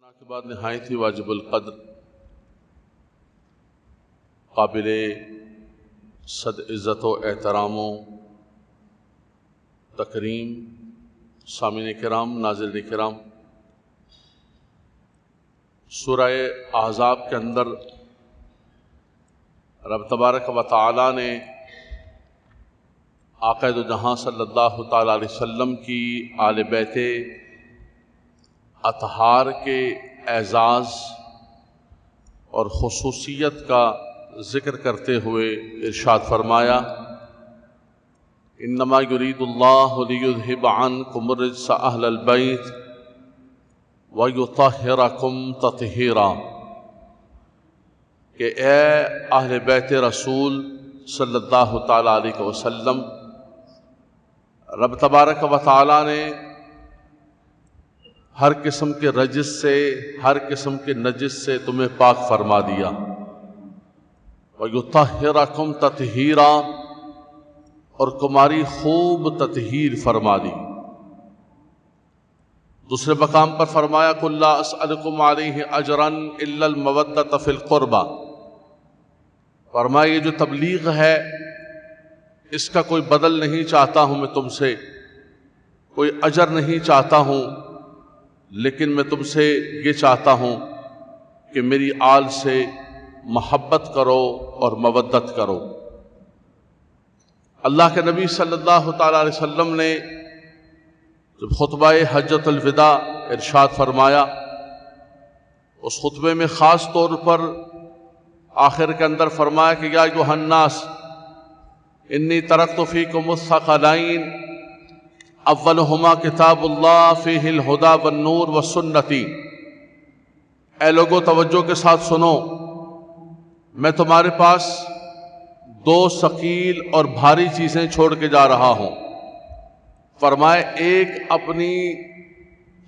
کے بعد نہایت ہی واجب القدر قابل صد عزت و احترام و تکریم سامعین کرام، ناظرین کرام، سورہ احزاب کے اندر رب تبارک و تعالی نے آقا دو جہاں صلی اللہ تعالی علیہ وسلم کی آل بیت اطہار کے اعزاز اور خصوصیت کا ذکر کرتے ہوئے ارشاد فرمایا: انما یرید اللہ لیذھب عنکم الرجس اہل البیت ویطہرکم تطہیرا، کہ اے اہل بیت رسول صلی اللہ تعالی علیہ وسلم، رب تبارک و تعالی نے ہر قسم کے رجس سے، ہر قسم کے نجس سے تمہیں پاک فرما دیا، وَيُطَهِّرَكُمْ تَطْهِيرًا، اور تمہاری خوب تطہیر فرما دی۔ دوسرے مقام پر فرمایا: قُلْ لَا أَسْأَلُكُمْ عَلَيْهِ أَجْرًا إِلَّا الْمَوَدَّةَ فِي الْقُرْبَى، فرمایا یہ جو تبلیغ ہے اس کا کوئی بدل نہیں چاہتا ہوں میں تم سے، کوئی اجر نہیں چاہتا ہوں، لیکن میں تم سے یہ چاہتا ہوں کہ میری آل سے محبت کرو اور مودت کرو۔ اللہ کے نبی صلی اللہ تعالی علیہ وسلم نے جب خطبہ حجۃ الوداع ارشاد فرمایا، اس خطبے میں خاص طور پر آخر کے اندر فرمایا کہ یا ایھا الناس انی ترکت فیکم الثقلین اولہما کتاب اللہ فیہ الہدی والنور والسنتی، اے لوگو توجہ کے ساتھ سنو، میں تمہارے پاس دو ثقیل اور بھاری چیزیں چھوڑ کے جا رہا ہوں۔ فرمائے ایک اپنی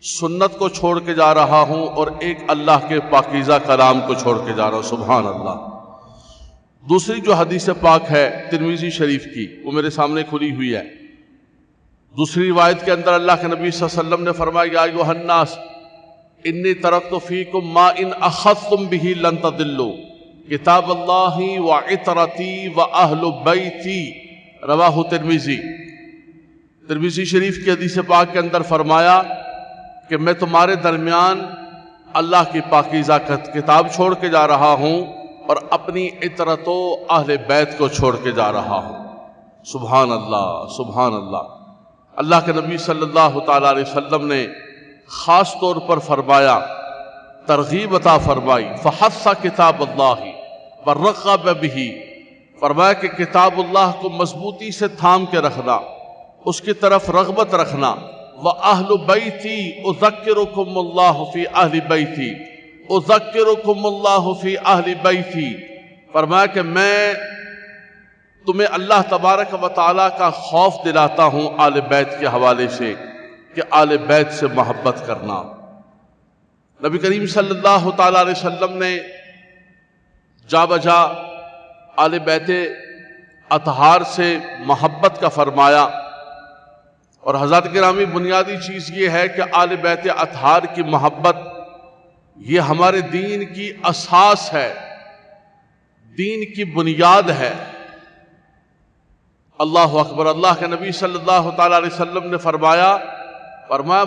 سنت کو چھوڑ کے جا رہا ہوں اور ایک اللہ کے پاکیزہ کلام کو چھوڑ کے جا رہا ہوں۔ سبحان اللہ۔ دوسری جو حدیث پاک ہے ترمذی شریف کی، وہ میرے سامنے کھلی ہوئی ہے۔ دوسری روایت کے اندر اللہ کے نبی صلی اللہ علیہ وسلم نے فرمایا: یا ایھا الناس انی ترکت فیکم ما ان اخذتم به لن تضلوا، کتاب اللہ وعطرتی واہل بیتی، رواہ ترمذی۔ ترمذی شریف کی حدیث پاک کے اندر فرمایا کہ میں تمہارے درمیان اللہ کی پاکیزہ کتاب چھوڑ کے جا رہا ہوں اور اپنی عطرت و اہل بیت کو چھوڑ کے جا رہا ہوں۔ سبحان اللہ، سبحان اللہ۔ اللہ کے نبی صلی اللہ تعالی علیہ وسلم نے خاص طور پر فرمایا، ترغیب عطا فرمائی، فحث کتاب اللہ ورغب بہ، فرمایا کہ کتاب اللہ کو مضبوطی سے تھام کے رکھنا، اس کی طرف رغبت رکھنا۔ وَأَهْلُ بَيْتِي أُذَكِّرُكُمُ اللَّهُ فِي أَهْلِ بَيْتِي أُذَكِّرُكُمُ اللَّهُ فِي أَهْلِ بَيْتِي، فرمایا کہ میں تمہیں اللہ تبارک و تعالیٰ کا خوف دلاتا ہوں آل بیت کے حوالے سے، کہ آل بیت سے محبت کرنا۔ نبی کریم صلی اللہ تعالیٰ علیہ وسلم نے جا بجا آل بیت اطہار سے محبت کا فرمایا، اور حضرات گرامی بنیادی چیز یہ ہے کہ آل بیت اطہار کی محبت یہ ہمارے دین کی اساس ہے، دین کی بنیاد ہے۔ اللہ اکبر۔ اللہ کے نبی صلی اللہ تعالی علیہ وسلم نے فرمایا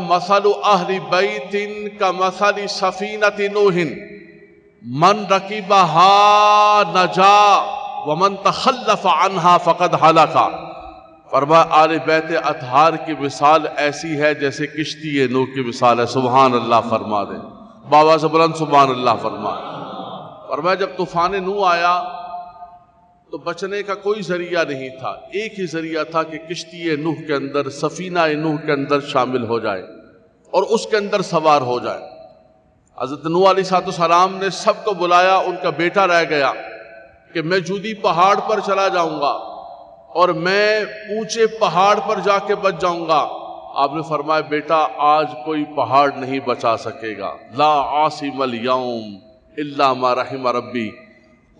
مثل اہل بیت کمثل سفینۃ نوح من رکبها نجا ومن تخلف عنها فقد ہلک، فرمایا آل بیت اطہار کی مثال ایسی ہے جیسے کشتی نوح کی مثال ہے۔ سبحان اللہ فرما دیں، باواز بلند سبحان اللہ فرما۔ فرمایا جب طوفان نوح آیا تو بچنے کا کوئی ذریعہ نہیں تھا، ایک ہی ذریعہ تھا کہ کشتی نوح کے اندر، سفینہ نوح کے اندر شامل ہو جائے اور اس کے اندر سوار ہو جائے۔ حضرت نوح علیہ السلام نے سب کو بلایا، ان کا بیٹا رہ گیا کہ میں جودی پہاڑ پر چلا جاؤں گا اور میں اونچے پہاڑ پر جا کے بچ جاؤں گا۔ آپ نے فرمایا بیٹا آج کوئی پہاڑ نہیں بچا سکے گا، لا عاصم اليوم الا ما رحم ربی،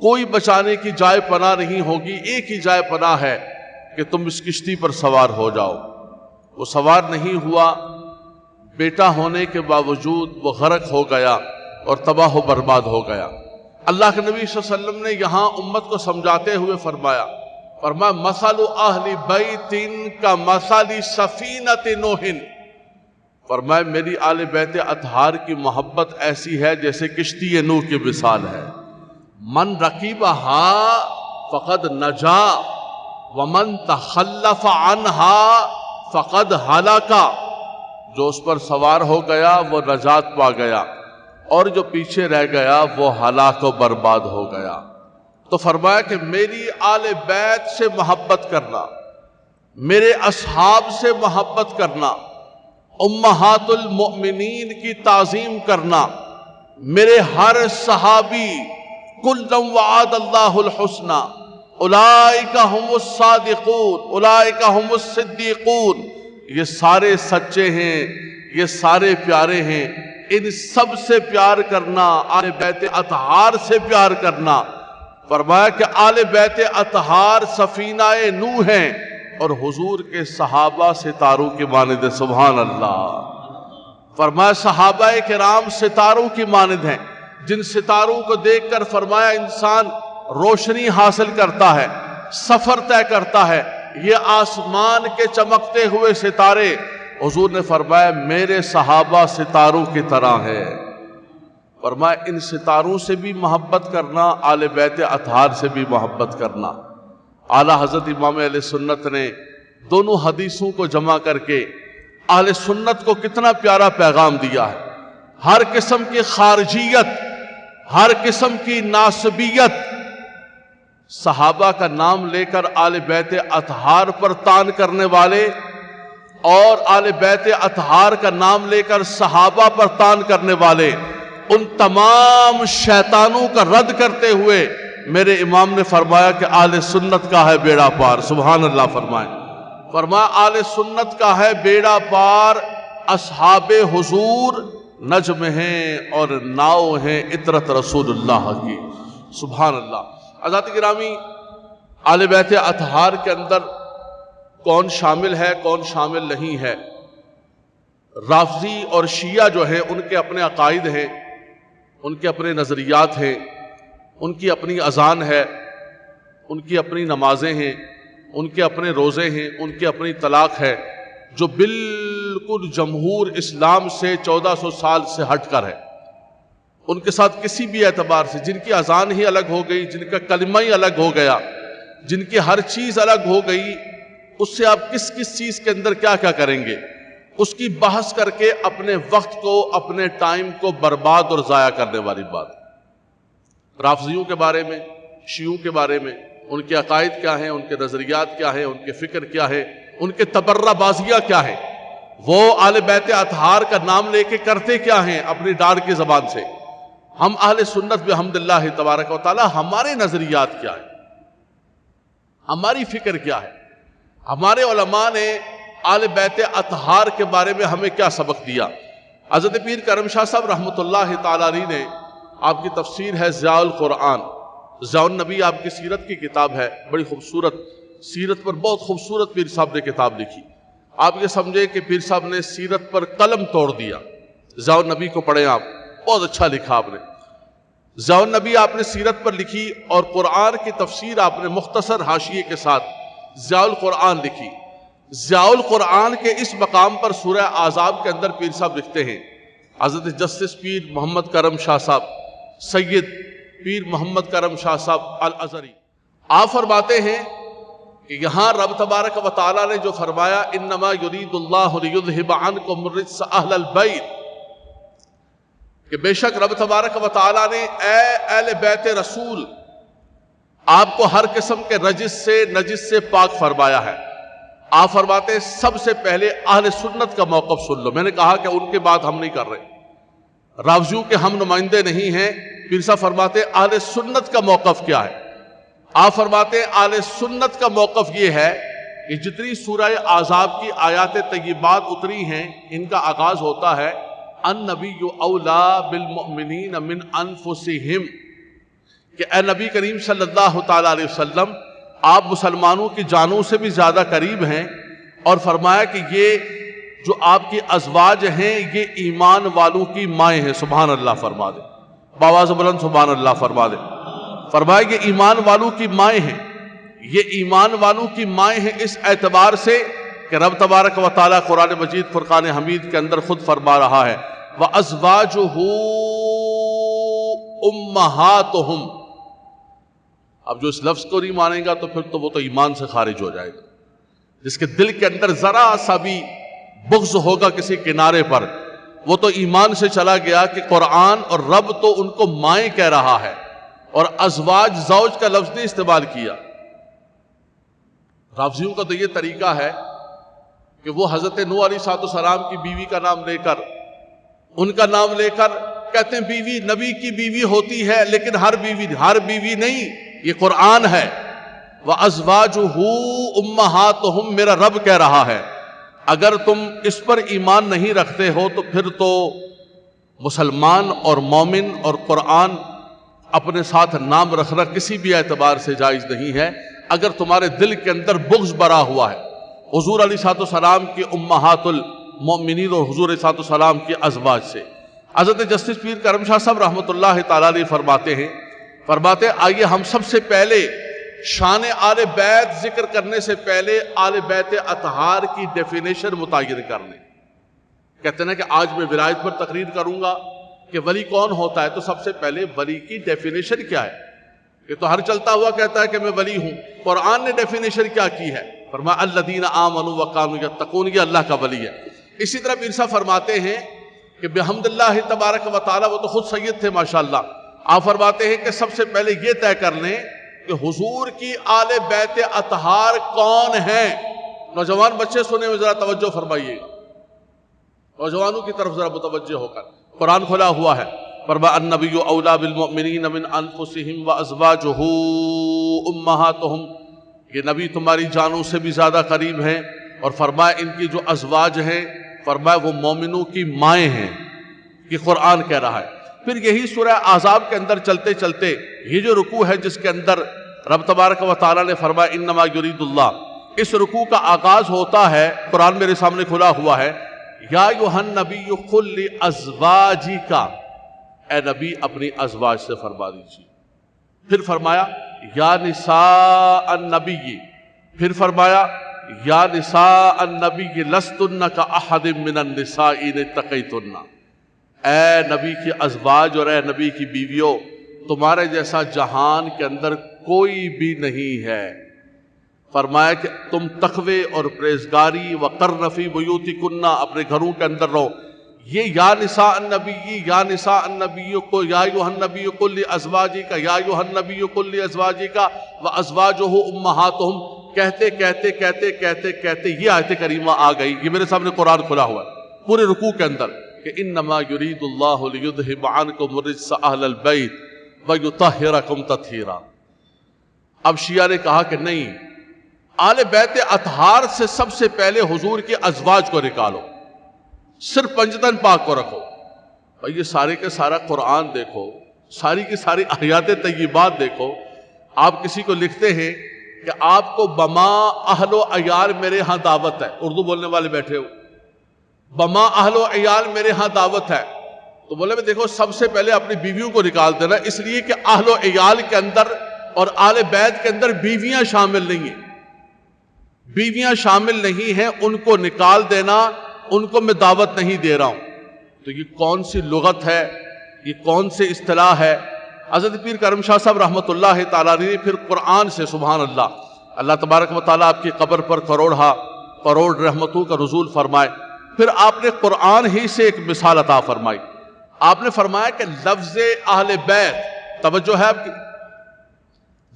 کوئی بچانے کی جائے پناہ نہیں ہوگی، ایک ہی جائے پناہ ہے کہ تم اس کشتی پر سوار ہو جاؤ۔ وہ سوار نہیں ہوا، بیٹا ہونے کے باوجود وہ غرق ہو گیا اور تباہ و برباد ہو گیا۔ اللہ کے نبی صلی اللہ علیہ وسلم نے یہاں امت کو سمجھاتے ہوئے فرمایا مثل اہل بیت کا مثل سفینۃ نوح، فرمایا میری آل بیت اطہار کی محبت ایسی ہے جیسے کشتی نوح کی مثال ہے۔ من رکیبہا فقد نجا ومن تخلف عنہا فقد ہلاکا، جو اس پر سوار ہو گیا وہ نجات پا گیا اور جو پیچھے رہ گیا وہ ہلاک و برباد ہو گیا۔ تو فرمایا کہ میری آل بیت سے محبت کرنا، میرے اصحاب سے محبت کرنا، امہات المؤمنین کی تعظیم کرنا، میرے ہر صحابی کلًا وعد اللہ الحسنی اولئک هم الصادقون اولئک هم الصدیقون، یہ سارے سچے ہیں، یہ سارے پیارے ہیں، ان سب سے پیار کرنا، آل بیت اطہار سے پیار کرنا۔ فرمایا کہ آل بیت اطہار سفینہ نوح ہیں اور حضور کے صحابہ ستاروں کی مانند، سبحان اللہ۔ فرمایا صحابہ کرام ستاروں کی مانند ہیں، جن ستاروں کو دیکھ کر فرمایا انسان روشنی حاصل کرتا ہے، سفر طے کرتا ہے۔ یہ آسمان کے چمکتے ہوئے ستارے، حضور نے فرمایا میرے صحابہ ستاروں کی طرح ہے۔ فرمایا ان ستاروں سے بھی محبت کرنا، آل بیت اطہار سے بھی محبت کرنا۔ اعلیٰ حضرت امام اہل سنت نے دونوں حدیثوں کو جمع کر کے اہل سنت کو کتنا پیارا پیغام دیا ہے۔ ہر قسم کی خارجیت، ہر قسم کی ناسبیت، صحابہ کا نام لے کر آل بیت اطہار پر تان کرنے والے اور آل بیت اطہار کا نام لے کر صحابہ پر تان کرنے والے، ان تمام شیطانوں کا رد کرتے ہوئے میرے امام نے فرمایا کہ آل سنت کا ہے بیڑا پار، سبحان اللہ فرمائیں۔ فرمایا آل سنت کا ہے بیڑا پار، اصحاب حضور نجم ہیں اور ناؤ ہیں عطرت رسول اللہ کی، سبحان اللہ۔ حضرات گرامی، آل بیت اطہار کے اندر کون شامل ہے کون شامل نہیں ہے؟ رافضی اور شیعہ جو ہیں ان کے اپنے عقائد ہیں، ان کے اپنے نظریات ہیں، ان کی اپنی اذان ہے، ان کی اپنی نمازیں ہیں، ان کے اپنے روزے ہیں، ان کی اپنی طلاق ہے، جو بالکل جمہور اسلام سے 1400 سال سے ہٹ کر ہے۔ ان کے ساتھ کسی بھی اعتبار سے، جن کی اذان ہی الگ ہو گئی، جن کا کلمہ ہی الگ ہو گیا، جن کی ہر چیز الگ ہو گئی، اس سے آپ کس کس چیز کے اندر کیا کیا کریں گے، اس کی بحث کر کے اپنے وقت کو، اپنے ٹائم کو برباد اور ضائع کرنے والی بات۔ رافضیوں کے بارے میں، شیعوں کے بارے میں، ان کے عقائد کیا ہیں، ان کے نظریات کیا ہیں، ان کے فکر کیا ہے، ان کے تبرہ بازیاں کیا ہیں، وہ آل بیت اطہار کا نام لے کے کرتے کیا ہیں اپنی ڈاڑھ کی زبان سے۔ ہم اہل سنت بحمداللہ تبارک و تعالی، ہمارے نظریات کیا ہیں، ہماری فکر کیا ہے، ہمارے علماء نے آل بیت اطہار کے بارے میں ہمیں کیا سبق دیا۔ حضرت پیر کرم شاہ صاحب رحمۃ اللہ تعالی علیہ نے، آپ کی تفسیر ہے ضیاء القرآن، ضیاء النبی آپ کی سیرت کی کتاب ہے، بڑی خوبصورت، سیرت پر بہت خوبصورت پیر صاحب نے کتاب لکھی۔ آپ یہ سمجھے کہ پیر صاحب نے سیرت پر قلم توڑ دیا۔ ضیاء النبی کو پڑھیں آپ، بہت اچھا لکھا آپ نے۔ ضیاء النبی آپ نے سیرت پر لکھی اور قرآن کی تفسیر آپ نے مختصر حاشیے کے ساتھ ضیاء القرآن لکھی۔ ضیاء القرآن کے اس مقام پر سورہ احزاب کے اندر پیر صاحب لکھتے ہیں، حضرت جسٹس پیر محمد کرم شاہ صاحب، سید پیر محمد کرم شاہ صاحب الازہری، آپ فرماتے ہیں کہ یہاں رب تبارک و تعالیٰ نے جو فرمایا انما یرید اللہ لیذھب عنکم الرجس اہل البیت، کہ بے شک رب تبارک و تعالیٰ نے اے اہل بیت رسول آپ کو ہر قسم کے رجس سے، نجس سے پاک فرمایا ہے۔ آپ فرماتے ہیں سب سے پہلے اہل سنت کا موقف سن لو۔ میں نے کہا کہ ان کے بات ہم نہیں کر رہے، رافضیوں کے ہم نمائندے نہیں ہیں۔ پیر صاحب فرماتے ہیں اہل سنت کا موقف کیا ہے؟ آپ فرماتے ہیں اہل سنت کا موقف یہ ہے کہ جتنی سورہ احزاب کی آیات طیبات اتری ہیں، ان کا آغاز ہوتا ہے النبی اولا بالمؤمنین من انفسہم، کہ اے نبی کریم صلی اللہ تعالیٰ علیہ وسلم آپ مسلمانوں کی جانوں سے بھی زیادہ قریب ہیں، اور فرمایا کہ یہ جو آپ کی ازواج ہیں یہ ایمان والوں کی مائیں ہیں. سبحان اللہ فرما دے, باواز بلند سبحان اللہ فرما دے. فرمائے یہ ایمان والوں کی مائیں ہیں. یہ ایمان والوں کی مائیں ہیں اس اعتبار سے کہ رب تبارک و تعالیٰ قرآن مجید فرقان حمید کے اندر خود فرما رہا ہے وَأَزْوَاجُهُ أُمَّهَاتُهُمْ. اب جو اس لفظ کو نہیں مانے گا تو پھر تو وہ تو ایمان سے خارج ہو جائے گا. جس کے دل کے اندر ذرا سا بھی بغض ہوگا کسی کنارے پر, وہ تو ایمان سے چلا گیا کہ قرآن اور رب تو ان کو مائیں کہہ رہا ہے اور ازواج زوج کا لفظ نہیں استعمال کیا. رافضیوں کا تو یہ طریقہ ہے کہ وہ حضرت نوح علیہ السلام کی بیوی کا نام لے کر, ان کا نام لے کر کہتے ہیں بیوی نبی کی بیوی ہوتی ہے, لیکن ہر بیوی نہیں, یہ قرآن ہے. وَأَزْوَاجُهُ أُمَّهَاتُهُمْ میرا رب کہہ رہا ہے. اگر تم اس پر ایمان نہیں رکھتے ہو تو پھر تو مسلمان اور مومن اور قرآن اپنے ساتھ نام رکھنا کسی بھی اعتبار سے جائز نہیں ہے. اگر تمہارے دل کے اندر بغض بھرا ہوا ہے حضور علیہ السلام کی امہات المؤمنین اور حضور علیہ السلام کی ازواج سے. حضرت جسٹس پیر کرم شاہ صاحب رحمۃ اللہ تعالیٰ علیہ فرماتے آئیے ہم سب سے پہلے شان آل بیت ذکر کرنے سے پہلے آل بیت اطہار کی ڈیفینیشن متعین کر لیں. کہتے ہیں کہ آج میں ولایت پر تقریر کروں گا کہ ولی کون ہوتا ہے, تو سب سے پہلے ولی کی ڈیفینیشن کیا ہے. کہ تو ہر چلتا ہوا کہتا ہے کہ میں ولی ہوں, قرآن نے ڈیفینیشن کیا کی ہے, فرمایا الذین آمنوا وکانوا یتقون, یہ اللہ کا ولی ہے. اسی طرح پیر صاحب فرماتے ہیں کہ بحمد اللہ تبارک و تعالیٰ, وہ تو خود سید تھے ماشاءاللہ, آپ فرماتے ہیں کہ سب سے پہلے یہ طے کر لیں کہ حضور کی آل بیت اطہار کون ہیں. نوجوان بچے سنے میں ذرا توجہ فرمائیے گا, نوجوانوں کی طرف ذرا متوجہ ہو کر. قرآن کھلا ہوا ہے, فرمایا النبی اولیٰ بالمؤمنین من انفسہم وازواجہ امہاتہم, یہ نبی تمہاری جانوں سے بھی زیادہ قریب ہیں, اور فرمایا ان کی جو ازواج ہیں فرمایا وہ مومنوں کی مائیں ہیں. یہ قرآن کہہ رہا ہے. پھر یہی سورہ احزاب کے اندر چلتے چلتے یہ جو رکوع ہے جس کے اندر رب تبارک و تعالیٰ نے فرمایا انما یرید اللہ, اس رکوع کا آغاز ہوتا ہے, قرآن میرے سامنے کھلا ہوا ہے, یا ایھا النبی قل لازواجک, اے نبی اپنی ازواج سے فرما دیجیے. پھر فرمایا یا نساء النبی, پھر فرمایا یا نساء النبی لستن کاحد من النساء ان اتقیتن, اے نبی کی ازواج اور اے نبی کی بیویوں تمہارے جیسا جہان کے اندر کوئی بھی نہیں ہے. فرمایا کہ تم تقوی اور پرہیزگاری وقرن فی بیوتکن, اپنے گھروں کے اندر رہو. یہ یا نساء النبی, یا نساء النبی کو یا ایھا النبی قل لازواجک, یا ایھا النبی قل لازواجک وازواجہ امہاتہم, کہتے کہتے کہتے کہتے کہتے یہ آیت کریمہ آ گئی. یہ میرے سامنے قرآن کھلا ہوا ہے پورے رکوع کے اندر کہ انما یرید اللہ لیذھب عنکم الرجس اہل البیت ویطہرکم تطہیرا. اب شیعہ نے کہا کہ نہیں, آل بیت اطہار سے سب سے پہلے حضور کی ازواج کو نکالو, صرف پنجتن پاک کو رکھو. بھائی یہ سارے کے سارا قرآن دیکھو, ساری کی ساری آیات طیبات دیکھو. آپ کسی کو لکھتے ہیں کہ آپ کو بما اہل و عیال میرے ہاں دعوت ہے, اردو بولنے والے بیٹھے ہو, بما اہل و عیال میرے ہاں دعوت ہے, تو بولے میں دیکھو سب سے پہلے اپنی بیویوں کو نکال دینا, اس لیے کہ اہل و عیال کے اندر اور آل بیت کے اندر بیویاں شامل نہیں ہیں, بیویاں شامل نہیں ہیں, ان کو نکال دینا, ان کو میں دعوت نہیں دے رہا ہوں. تو یہ کون سی لغت ہے, یہ کون سے اصطلاح ہے. حضرت پیر کرم شاہ صاحب رحمۃ اللہ تعالیٰ نے پھر قرآن سے, سبحان اللہ, اللہ تبارک و تعالیٰ آپ کی قبر پر کروڑ رحمتوں کا نزول فرمائے. پھر آپ نے قرآن ہی سے ایک مثال عطا فرمائی. آپ نے فرمایا کہ لفظ اہل بیت, توجہ ہے آپ کی,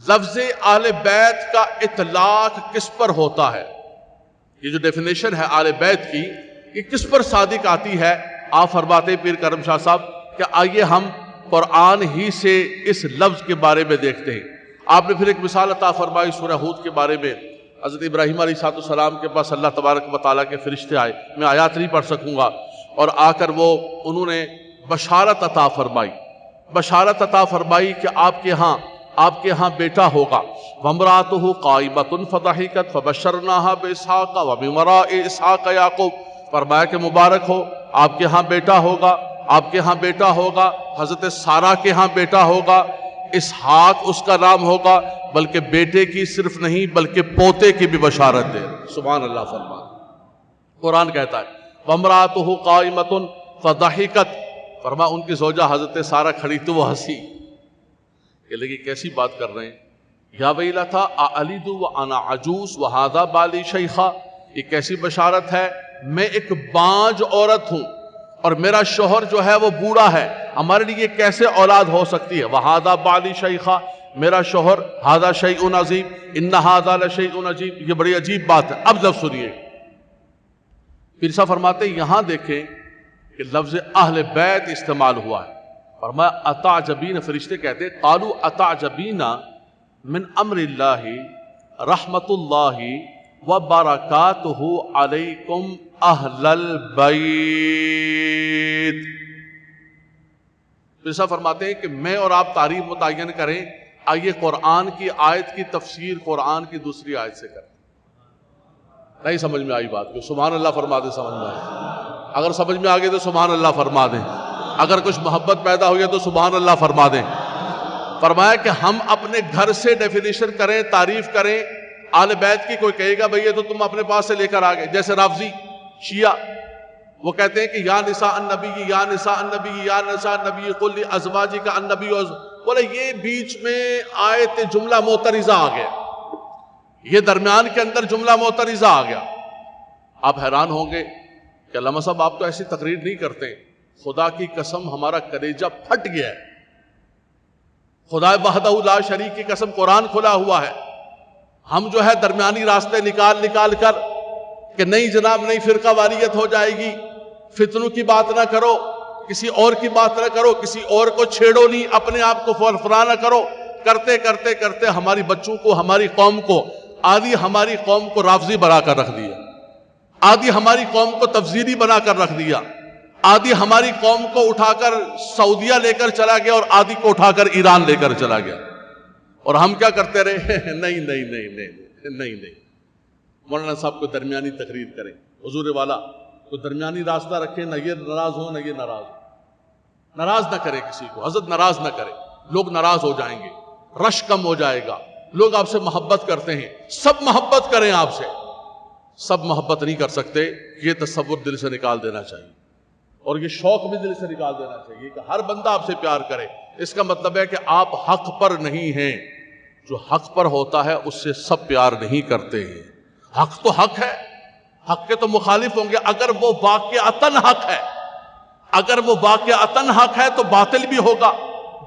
لفظ اہل بیت کا اطلاق کس پر ہوتا ہے. یہ جو ڈیفینیشن ہے آل بیت کی, یہ کس پر صادق آتی ہے. آپ فرماتے پیر کرم شاہ صاحب کہ آئیے ہم قرآن ہی سے اس لفظ کے بارے میں دیکھتے ہیں. آپ نے پھر ایک مثال عطا فرمائی سورہ ہود کے بارے میں. حضرت ابراہیم علیہ السلام کے پاس اللہ تبارک و تعالیٰ کے فرشتے آئے, میں آیات نہیں پڑھ سکوں گا, اور آ کر انہوں نے بشارت عطا فرمائی, بشارت عطا فرمائی کہ آپ کے ہاں بیٹا ہوگا. وامرأتہ قائمۃ فضحکت فبشرناہا باسحاق ومن وراء اسحاق یعقوب. فرمایا کہ مبارک ہو، آپ کے ہاں بیٹا ہوگا، آپ کے ہاں بیٹا ہوگا، حضرت سارہ کے ہاں بیٹا ہوگا، اسحاق اس کا نام ہوگا، بلکہ بیٹے کی صرف نہیں بلکہ پوتے کی بھی بشارت دے۔ سبحان اللہ فرما۔ قرآن کہتا ہے وَامْرَأَتُهُ قَائِمَةٌ فَضَحِكَتْ، فرما ان کی زوجہ حضرت سارہ کھڑی تو وہ ہنسی کہ لگی کیسی بات کر رہے ہیں، یا ویلتھا اَأَلِدُ وَأَنَا عَجُوزٌ وَهَذَا بَالِي شَيْخًا، یہ کیسی بشارت ہے، میں ایک بانج عورت ہوں اور میرا شوہر جو ہے وہ بوڑھا ہے، ہمارے لیے کیسے اولاد ہو سکتی ہے، وَهَذَا بَالِي شَيْخًا، میرا شوہر، هَذَا شَيْءٌ عَظِيمٌ إِنَّ هَذَا لَشَيْءٌ عَجِيبٌ، یہ بڑی عجیب بات ہے۔ اب لفظ سنیے، پیر صاحب فرماتے ہیں یہاں دیکھیں کہ لفظ اہل بیت استعمال ہوا ہے، فرمایا اتعجبین، فرشتے کہتے ہیں قالوا اتعجبین من امر اللہ رحمت اللہ وبرکاتہ علیکم اہل البیت۔ پیر صاحب فرماتے ہیں کہ میں اور آپ تعریف متعین کریں، آئیے قرآن کی آیت کی تفسیر قرآن کی دوسری آیت سے کریں۔ نہیں سمجھ میں آئی بات کو سبحان اللہ فرما دیں، سمجھ میں آئی، اگر سمجھ میں آگے تو سبحان اللہ فرما دیں، اگر کچھ محبت پیدا ہوئی ہے تو سبحان اللہ فرما دیں۔ فرمایا کہ ہم اپنے گھر سے ڈیفینیشن کریں، تعریف کریں آل بیت کی، کوئی کہے گا بھئی یہ تو تم اپنے پاس سے لے کر آگئے، جیسے رافضی شیعہ وہ کہتے ہیں کہ یا نساء النبی، یا نساء النبی، یا نساء النبی قل لازواجک النبی، بولے یہ بیچ میں آیت جملہ معترضہ آ گیا، یہ درمیان کے اندر جملہ معترضہ آ گیا۔ آپ حیران ہوں گے کہ علامہ صاحب آپ تو ایسی تقریر نہیں کرتے، خدا کی قسم ہمارا کلیجہ پھٹ گیا ہے، خدا وحدہ لا شریک کی قسم قرآن کھلا ہوا ہے، ہم جو ہے درمیانی راستے نکال کر کہ نہیں جناب نہیں فرقہ واریت ہو جائے گی، فتنوں کی بات نہ کرو، کسی اور کی بات نہ کرو، کسی اور کو چھیڑو نہیں، اپنے آپ کو فرفرا نہ کرو، کرتے ہماری بچوں کو، ہماری قوم کو، آدھی ہماری قوم کو رافضی بنا کر رکھ دیا، آدھی ہماری قوم کو تفضیلی بنا کر رکھ دیا، آدھی ہماری قوم کو اٹھا کر سعودیہ لے کر چلا گیا اور آدھی کو اٹھا کر ایران لے کر چلا گیا، اور ہم کیا کرتے رہے نہیں مولانا صاحب کو درمیانی تقریر کریں، حضور والا کو درمیانی راستہ رکھیں، نہ یہ ناراض ہو نہ یہ ناراض ہو، ناراض نہ کرے کسی کو، حضرت ناراض نہ کرے، لوگ ناراض ہو جائیں گے، رش کم ہو جائے گا، لوگ آپ سے محبت کرتے ہیں، سب محبت کریں آپ سے، سب محبت نہیں کر سکتے، یہ تصور دل سے نکال دینا چاہیے، اور یہ شوق بھی دل سے نکال دینا چاہیے کہ ہر بندہ آپ سے پیار کرے، اس کا مطلب ہے کہ آپ حق پر نہیں ہیں، جو حق پر ہوتا ہے اس سے سب پیار نہیں کرتے ہیں، حق تو حق ہے، حق کے تو مخالف ہوں گے، اگر وہ واقعتاً حق ہے، اگر وہ واقعتاً حق ہے تو باطل بھی ہوگا،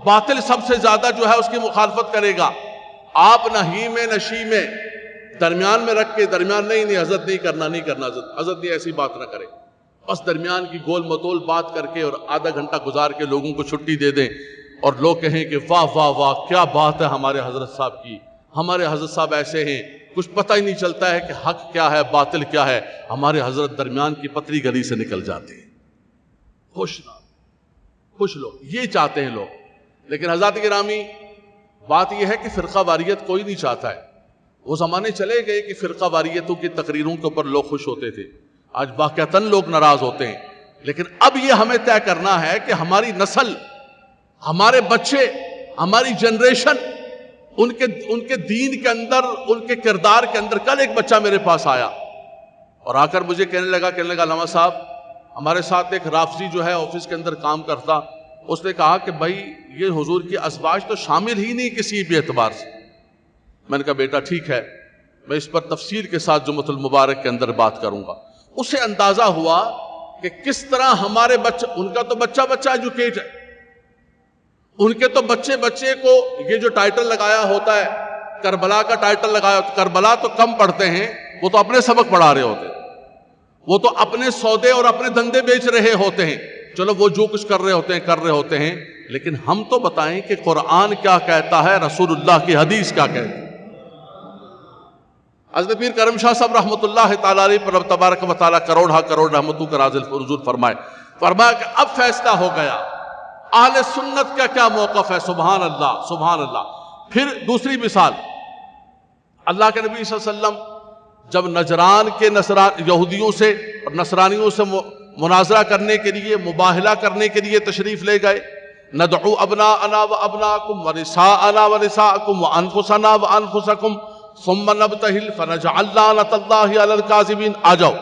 باطل سب سے زیادہ جو ہے اس کی مخالفت کرے گا، آپ نہ ہی میں نہ شی میں درمیان میں رکھ کے درمیان نہیں حضرت نہیں کرنا حضرت نہیں ایسی بات نہ کرے، بس درمیان کی گول متول بات کر کے اور آدھا گھنٹہ گزار کے لوگوں کو چھٹی دے دیں اور لوگ کہیں کہ واہ واہ واہ کیا بات ہے ہمارے حضرت صاحب کی، ہمارے حضرت صاحب ایسے ہیں، کچھ پتہ ہی نہیں چلتا ہے کہ حق کیا ہے باطل کیا ہے، ہمارے حضرت درمیان کی پتلی گلی سے نکل جاتے ہیں، خوش لوگ یہ چاہتے ہیں لوگ، لیکن حضرات گرامی بات یہ ہے کہ فرقہ واریت کوئی نہیں چاہتا ہے، وہ زمانے چلے گئے کہ فرقہ واریتوں کی تقریروں کے اوپر لوگ خوش ہوتے تھے، آج واقعتاً لوگ ناراض ہوتے ہیں، لیکن اب یہ ہمیں طے کرنا ہے کہ ہماری نسل، ہمارے بچے، ہماری جنریشن ان کے دین کے اندر، ان کے کردار کے اندر، کل ایک بچہ میرے پاس آیا اور آ کر مجھے کہنے لگا علامہ صاحب ہمارے ساتھ ایک رافضی جو ہے آفس کے اندر کام کرتا، اس نے کہا کہ بھائی یہ حضور کی ازواج تو شامل ہی نہیں کسی بھی اعتبار سے، میں نے کہا بیٹا ٹھیک ہے میں اس پر تفصیل کے ساتھ جمعۃ المبارک کے اندر بات کروں گا، اسے اندازہ ہوا کہ کس طرح ہمارے بچے، ان کا تو بچہ ایجوکیٹ ہے، ان کے تو بچے کو یہ جو ٹائٹل لگایا ہوتا ہے کربلا کا ٹائٹل لگایا ہوتا ہے، کربلا تو کم پڑھتے ہیں، وہ تو اپنے سبق پڑھا رہے ہوتے ہیں، وہ تو اپنے سودے اور اپنے دھندے بیچ رہے ہوتے ہیں، چلو وہ جو کچھ کر رہے ہوتے ہیں، لیکن ہم تو بتائیں کہ قرآن کیا کہتا ہے، رسول اللہ کی حدیث کیا کہتی ہے۔ حضرت پیر کرم شاہ صاحب رحمۃ اللہ تعالیٰ علیہ پر رب تبارک و تعالیٰ کروڑ رحمتوں کا نازل حضور فرمایا کہ اب فیصلہ ہو گیا، اہل سنت کا کیا موقف ہے، سبحان اللہ سبحان اللہ۔ پھر دوسری مثال، اللہ کے نبی صلی اللہ علیہ وسلم جب نجران کے یہودیوں سے اور نصرانیوں سے مناظرہ کرنے کے لیے، مباہلہ کرنے کے لیے تشریف لے گئے، ندعو ابناءنا و ابناءکم و نساءنا و نساءکم و انفسنا و انفسکم ثم نبتہل فنجعل لعنۃ اللہ علی الکاذبین. آ جاؤ،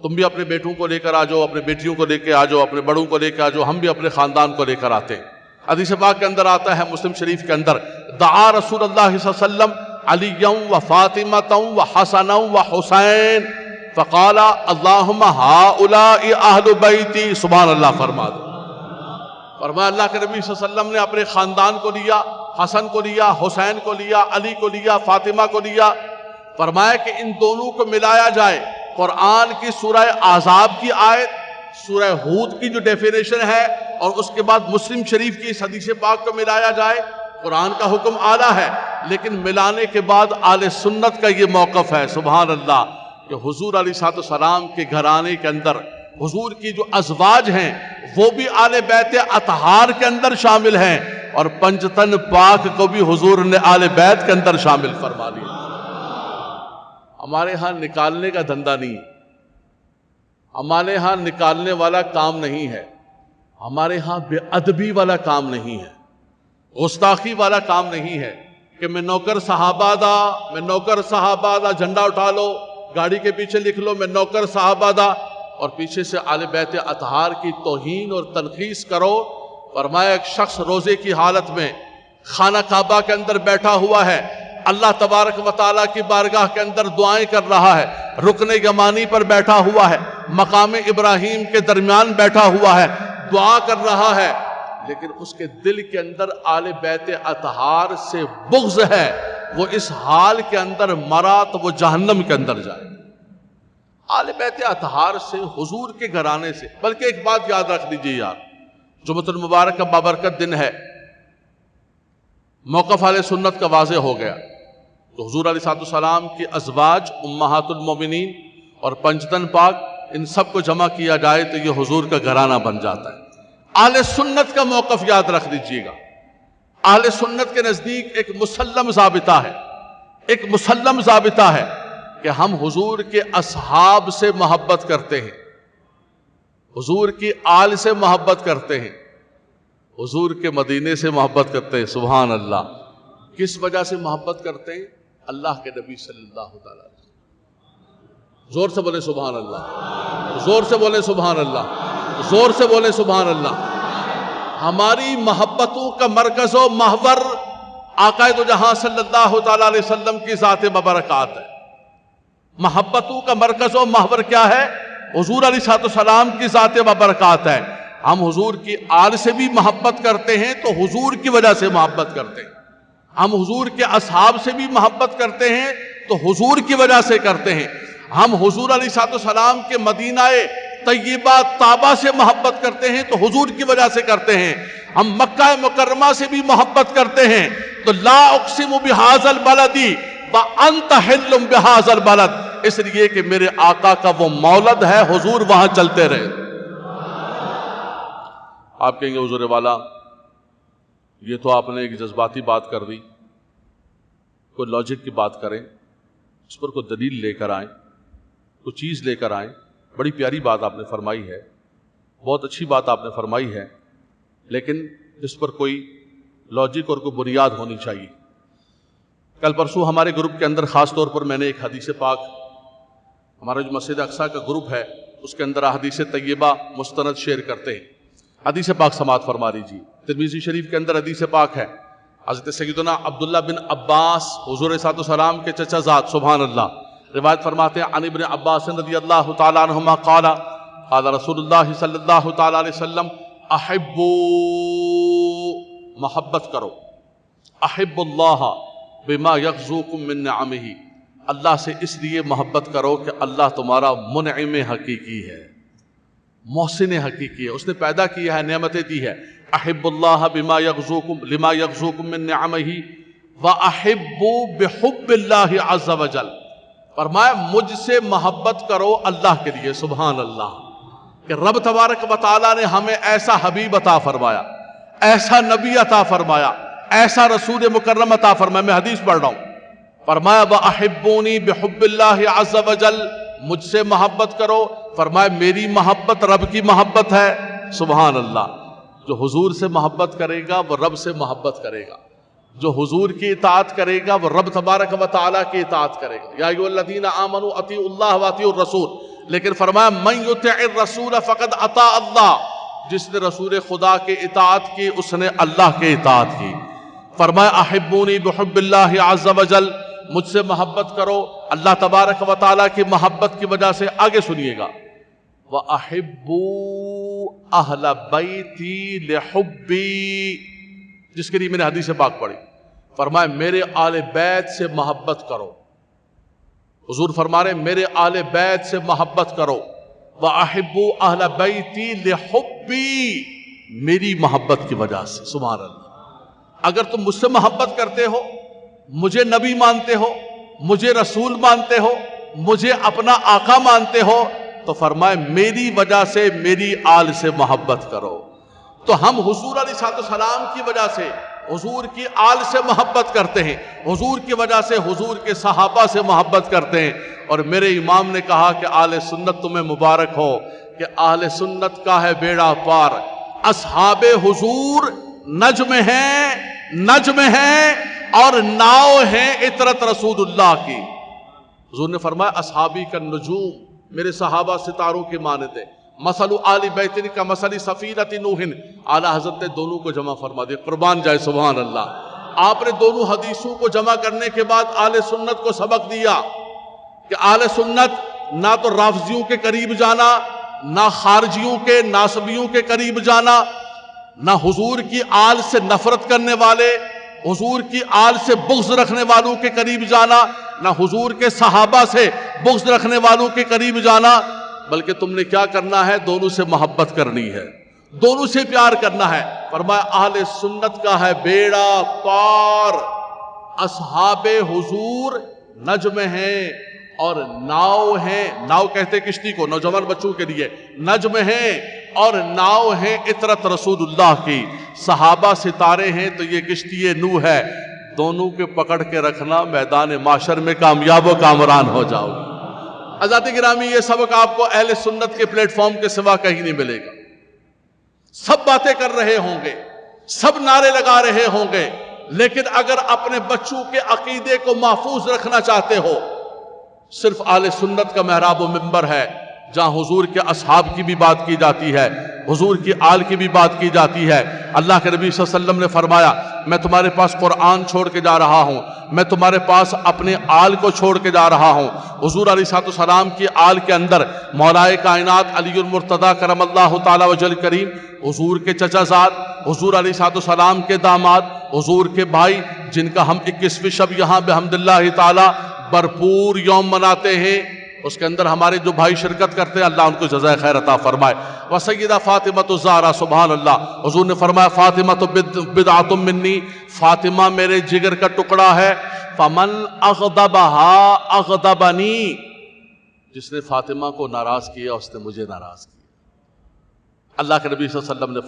تم بھی اپنے بیٹوں کو لے کر آ جاؤ، اپنے بیٹیوں کو لے کے آ جاؤ، اپنے بڑوں کو لے کے آ جاؤ، ہم بھی اپنے خاندان کو لے کر آتے ہیں. حدیث پاک کے اندر آتا ہے، مسلم شریف کے اندر، دعا رسول اللہ صلی اللہ علیہ وسلم علیٰ و فاطمۃ و حسن و حسین فقال اللہم ہؤلاء اہل بیتی. سبحان اللہ فرما دو. فرمایا اللہ کے نبی صلی اللہ علیہ وسلم نے اپنے خاندان کو لیا، حسن کو لیا، حسین کو لیا، علی کو لیا، فاطمہ کو لیا. فرمایا کہ ان دونوں کو ملایا جائے. قرآن کی سورہ احزاب کی آیت، سورہ ہود کی جو ڈیفینیشن ہے، اور اس کے بعد مسلم شریف کی اس حدیث پاک کو ملایا جائے. قرآن کا حکم اعلیٰ ہے، لیکن ملانے کے بعد اہل سنت کا یہ موقف ہے سبحان اللہ کہ حضور علیہ السلام کے گھرانے کے اندر حضور کی جو ازواج ہیں وہ بھی آل بیت اطہار کے اندر شامل ہیں، اور پنجتن پاک کو بھی حضور نے آل بیت کے اندر شامل فرما لیا. ہمارے ہاں نکالنے کا دھندا نہیں ہے، ہمارے ہاں نکالنے والا کام نہیں ہے، ہمارے ہاں بے ادبی والا کام نہیں ہے، گستاخی والا کام نہیں ہے کہ میں نوکر صحابہ دا، میں نوکر صحابہ دا، جھنڈا اٹھا لو، گاڑی کے پیچھے لکھ لو میں نوکر صحابہ دا، اور پیچھے سے آل بیت اطہار کی توہین اور تنقیص کرو. فرمایا ایک شخص روزے کی حالت میں خانہ کعبہ کے اندر بیٹھا ہوا ہے، اللہ تبارک و تعالیٰ کی بارگاہ کے اندر دعائیں کر رہا ہے، رکن یمانی پر بیٹھا ہوا ہے، مقام ابراہیم کے درمیان بیٹھا ہوا ہے، دعا کر رہا ہے، لیکن اس کے دل کے اندر آل بیت اطہار سے بغض ہے. وہ اس حال کے اندر مرا تو وہ جہنم کے اندر جائے. آل بیت اطہار سے، حضور کے گھرانے سے. بلکہ ایک بات یاد رکھ لیجیے یار، جمعۃ المبارک کا بابرکت دن ہے، موقف اہل سنت کا واضح ہو گیا. تو حضور علیہ السلام کی ازواج امہات المومنین اور پنجتن پاک، ان سب کو جمع کیا جائے تو یہ حضور کا گھرانہ بن جاتا ہے. اہل سنت کا موقف یاد رکھ لیجیے گا. اہل سنت کے نزدیک ایک مسلم ضابطہ ہے، ایک مسلم ضابطہ ہے کہ ہم حضور کے اصحاب سے محبت کرتے ہیں، حضور کی آل سے محبت کرتے ہیں، حضور کے مدینے سے محبت کرتے ہیں. سبحان اللہ. کس وجہ سے محبت کرتے ہیں؟ اللہ کے نبی صلی اللہ تعالی علیہ وسلم. زور سے بولے سبحان اللہ، زور سے بولے سبحان اللہ، زور سے بولے سبحان اللہ. ہماری محبتوں کا مرکز و محور آقا دو جہاں صلی اللہ تعالی علیہ وسلم کی ذات مبارکات ہے. محبتوں کا مرکز و محور کیا ہے؟ حضور علیہ السلام کی ذات مبارکات ہے. ہم حضور کی آل سے بھی محبت کرتے ہیں تو حضور کی وجہ سے محبت کرتے ہیں. ہم حضور کے اصحاب سے بھی محبت کرتے ہیں تو حضور کی وجہ سے کرتے ہیں. ہم حضور علیہ السلام کے مدینہ طیبہ طابہ سے محبت کرتے ہیں تو حضور کی وجہ سے کرتے ہیں. ہم مکہ مکرمہ سے بھی محبت کرتے ہیں تو لا اقسم بہذا البلد وانت حل بہذا البلد، اس لیے کہ میرے آقا کا وہ مولد ہے، حضور وہاں چلتے رہے. آپ کہیں گے حضور والا یہ تو آپ نے ایک جذباتی بات کر دی، کوئی لاجک کی بات کریں، اس پر کوئی دلیل لے کر آئیں، کوئی چیز لے کر آئیں. بڑی پیاری بات آپ نے فرمائی ہے، بہت اچھی بات آپ نے فرمائی ہے، لیکن اس پر کوئی لاجک اور کوئی بنیاد ہونی چاہیے. کل پرسوں ہمارے گروپ کے اندر خاص طور پر میں نے ایک حدیث پاک، ہمارا جو مسجد اقصیٰ کا گروپ ہے اس کے اندر حدیث طیبہ مستند شیئر کرتے ہیں. حدیث پاک سماعت فرما لیجیے. ترمذی شریف کے اندر حدیث پاک ہے، حضرت سیدنا عبداللہ بن عباس حضور صلی اللہ علیہ وسلم کے چچا زاد، سبحان اللہ، روایت فرماتے ہیں عن ابن عباس رضی اللہ تعالی عنہما قال قال رسول اللہ صلی اللہ تعالی علیہ وسلم احبوا، محبت کرو، احب اللہ بما یغزوکم من نعمہ، اللہ سے اس لیے محبت کرو کہ اللہ تمہارا منعم حقیقی ہے، محسن حقیقی ہے، اس نے پیدا کیا ہے، نعمتیں دی ہے. احب اللہ بما یغزوکم لما یغزوکم من نعمہ واحبوا بحب اللہ عز وجل. فرمایا مجھ سے محبت کرو اللہ کے لیے. سبحان اللہ، کہ رب تبارک و تعالیٰ نے ہمیں ایسا حبیب عطا فرمایا، ایسا نبی عطا فرمایا، ایسا رسول مکرم عطا فرمایا. میں حدیث پڑھ رہا ہوں. فرمایا وَأَحِبُّونِي بِحُبِّ اللَّهِ عَزَّ وَجَلَّ، مجھ سے محبت کرو. فرمایا میری محبت رب کی محبت ہے. سبحان اللہ. جو حضور سے محبت کرے گا وہ رب سے محبت کرے گا، جو حضور کی اطاعت کرے گا وہ رب تبارک و تعالیٰ کی اطاعت کرے گا. یا ایھا الذین آمنوا اطیعوا اللہ واطیعوا الرسول. لیکن فرمایا من یطع الرسول فقد اطاع اللہ، جس نے رسول خدا کی اطاعت کی اس نے اللہ کی اطاعت کی. فرمایا احبونی بحب اللہ عز وجل، مجھ سے محبت کرو اللہ تبارک و تعالیٰ کی محبت کی وجہ سے. آگے سنیے گا وَأَحِبُّوا أَهْلَ بَيْتِي لِحُبِّي، جس کے لیے میں نے حدیث پاک پڑھی. فرمایا میرے آل بیت سے محبت کرو. حضور فرما رہے میرے آل بیت سے محبت کرو. وَأَحِبُّوا أَهْلَ بَيْتِي لِحُبِّي، میری محبت کی وجہ سے. سبحان اللہ. اگر تم مجھ سے محبت کرتے ہو، مجھے نبی مانتے ہو، مجھے رسول مانتے ہو، مجھے اپنا آقا مانتے ہو، تو فرمائے میری وجہ سے میری آل سے محبت کرو. تو ہم حضور علیہ السلام کی وجہ سے حضور کی آل سے محبت کرتے ہیں، حضور کی وجہ سے حضور کے صحابہ سے محبت کرتے ہیں. اور میرے امام نے کہا کہ آل سنت تمہیں مبارک ہو کہ آل سنت کا ہے بیڑا پار. اصحاب حضور نجم ہیں اور ناؤ ہیں عطرت رسول اللہ کی. حضور نے فرمایا اصحابی کا نجوم، میرے صحابہ ستاروں کے مانند ہیں. مثل آل بیت کا مثل سفینۃ نوح. اعلیٰ حضرت نے دونوں کو جمع فرما دیا، قربان جائے سبحان اللہ. آپ نے دونوں حدیثوں کو جمع کرنے کے بعد آل سنت کو سبق دیا کہ آل سنت نہ تو رافضیوں کے قریب جانا، نہ خارجیوں کے ناصبیوں کے قریب جانا، نہ حضور کی آل سے نفرت کرنے والے، حضور کی آل سے بغض رکھنے والوں کے قریب جانا، نہ حضور کے صحابہ سے بغض رکھنے والوں کے قریب جانا، بلکہ تم نے کیا کرنا ہے؟ دونوں سے محبت کرنی ہے، دونوں سے پیار کرنا ہے. فرمایا اہل سنت کا ہے بیڑا پار. اصحاب حضور نجم ہیں اور ناؤ ہیں. ناؤ کہتے کشتی کو، نوجوان بچوں کے لیے. نجم ہیں اور ناؤ ہیں عطرت رسول اللہ کی. صحابہ ستارے ہیں تو یہ کشتی نوح ہے. دونوں کے پکڑ کے رکھنا، میدان معاشر میں کامیاب و کامران ہو جاؤ. حضرات گرامی، یہ سبق آپ کو اہل سنت کے پلیٹ فارم کے سوا کہیں نہیں ملے گا. سب باتیں کر رہے ہوں گے، سب نعرے لگا رہے ہوں گے، لیکن اگر اپنے بچوں کے عقیدے کو محفوظ رکھنا چاہتے ہو، صرف اہل سنت کا محراب و منبر ہے جہاں حضور کے اصحاب کی بھی بات کی جاتی ہے، حضور کی آل کی بھی بات کی جاتی ہے. اللہ کے نبی صلی اللہ علیہ وسلم نے فرمایا میں تمہارے پاس قرآن چھوڑ کے جا رہا ہوں، میں تمہارے پاس اپنے آل کو چھوڑ کے جا رہا ہوں. حضور علیہ السلام کی آل کے اندر مولائے کائنات علی المرتضیٰ کرم اللہ تعالی وجل کریم، حضور کے چچا زاد، حضور علیہ السلام کے داماد، حضور کے بھائی، جن کا ہم 21ویں شب یہاں بحمداللہ تعالی بھرپور یوم مناتے ہیں، اس کے اندر ہمارے جو بھائی شرکت کرتے ہیں، اللہ ان کو جزائے خیر عطا فرمائے. وسیدہ فاطمہ الزہرا، سبحان اللہ. حضور نے فرمایا فاطمہ تو بدعۃ منی، فاطمہ میرے جگر کا ٹکڑا ہے. فمن اغضبها اغضبنی، جس نے فاطمہ کو ناراض کیا اس نے مجھے ناراض کیا. اللہ کے نبی صلی اللہ علیہ وسلم نے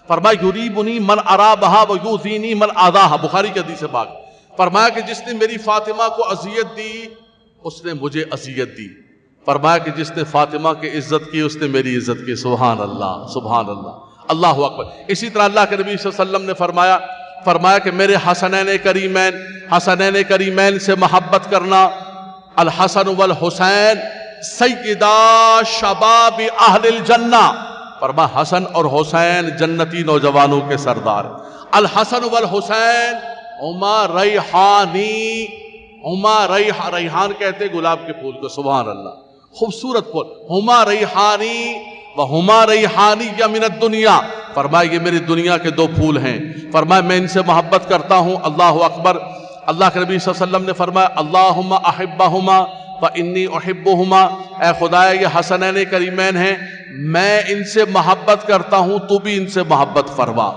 فرمایا یریبنی من ارابہا ویؤذینی من آذاہا. بخاری کی حدیث پاک. فرمایا کہ جس نے میری فاطمہ کو اذیت دی اس نے مجھے اذیت دی. فرمایا کہ جس نے فاطمہ کی عزت کی اس نے میری عزت کی. سبحان اللہ، سبحان اللہ، اللہ اکبر. اسی طرح اللہ کے نبی صلی اللہ علیہ وسلم نے فرمایا کہ میرے حسنین کریمین سے محبت کرنا. الحسن والحسین سیدا شباب اہل الجنہ. فرمایا حسن اور حسین جنتی نوجوانوں کے سردار. الحسن والحسین ہما ریحانی، ریحان کہتے گلاب کے پھول کو. سبحان اللہ، خوبصورت پھول. ہما ریحانی و ہما ریحانی یا من الدنیا. فرمایا یہ میری دنیا کے 2 پھول ہیں. فرمایا میں ان سے محبت کرتا ہوں. اللہ اکبر. اللہ کے نبی صلی اللہ علیہ وسلم نے فرمایا اللہم احبہما فانی احبہما. اے خدایا یہ حسنین کریمین ہیں، میں ان سے محبت کرتا ہوں، تو بھی ان سے محبت فرما.